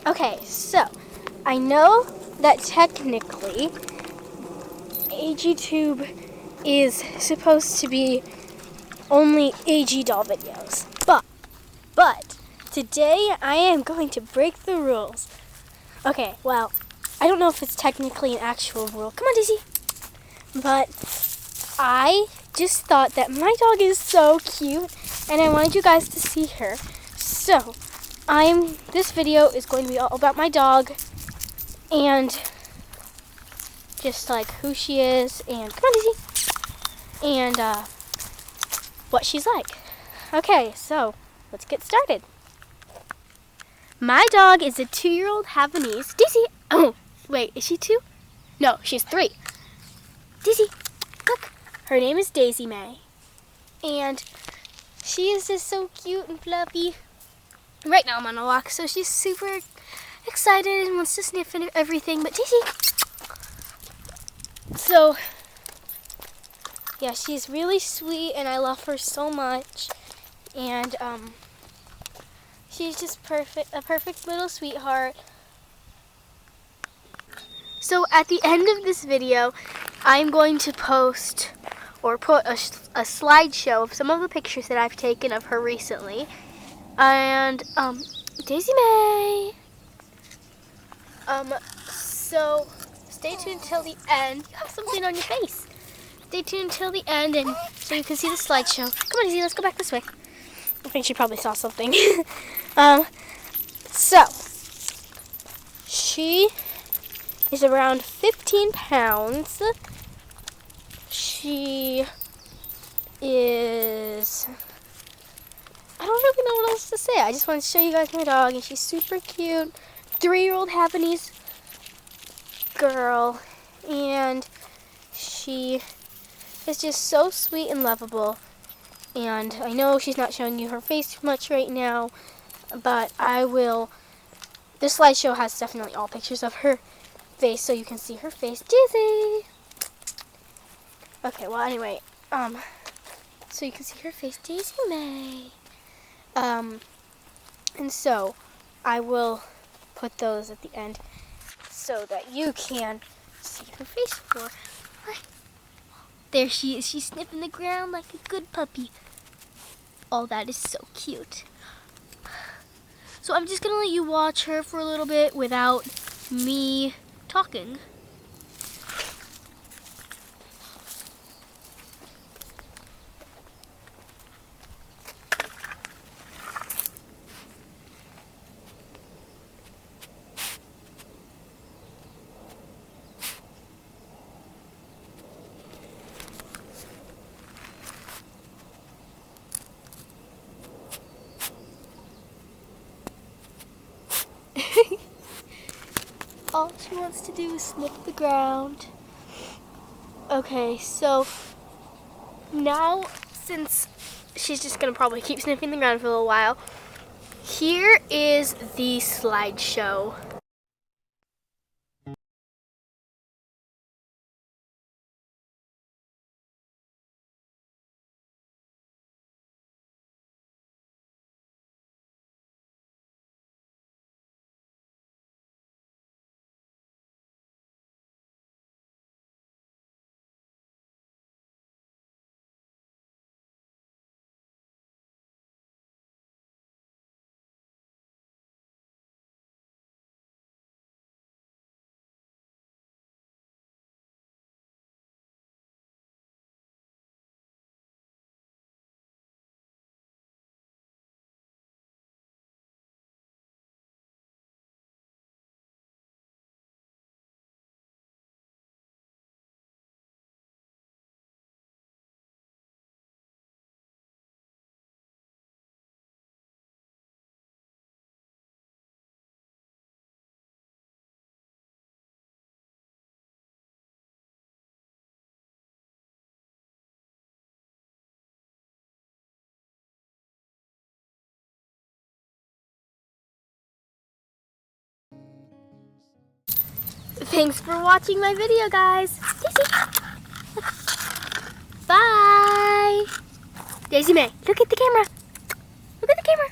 Okay, so I know that technically AGTube is supposed to be only AG doll videos, but today I am going to break the rules. Okay, well, I don't know if it's technically an actual rule. Come on, Daisy. But I just thought that my dog is so cute, and I wanted you guys to see her. So, this video is going to be all about my dog, and just like who she is, and come on, Daisy, and what she's like. Okay, so let's get started. My dog is a 2-year-old Havanese. Daisy, oh, wait, is she 2? No, she's 3. Daisy, look. Her name is Daisy May. And she is just so cute and fluffy. Right now I'm on a walk, so she's super excited and wants to sniff and everything. But Daisy, so yeah, she's really sweet and I love her so much. And she's just a perfect little sweetheart. So at the end of this video, I'm going to post or put a slideshow of some of the pictures that I've taken of her recently. And Daisy May. So stay tuned till the end. You have something on your face. Stay tuned till the end, and so you can see the slideshow. Come on, Daisy, let's go back this way. I think she probably saw something. So she is around 15 pounds. She is, I don't really know what else to say. I just want to show you guys my dog, and she's super cute. 3-year-old Havanese girl, and she is just so sweet and lovable. And I know she's not showing you her face much right now, but I will. This slideshow has definitely all pictures of her face, so you can see her face. Daisy! Okay, well, anyway, so you can see her face, Daisy May. And so I will put those at the end so that you can see her face more. There she is. She's sniffing the ground like a good puppy. Oh, that is so cute. So I'm just going to let you watch her for a little bit without me talking. All she wants to do is sniff the ground. Okay, so now, since she's just gonna probably keep sniffing the ground for a little while, here is the slideshow. Thanks for watching my video, guys. Daisy. Bye. Daisy May, look at the camera. Look at the camera.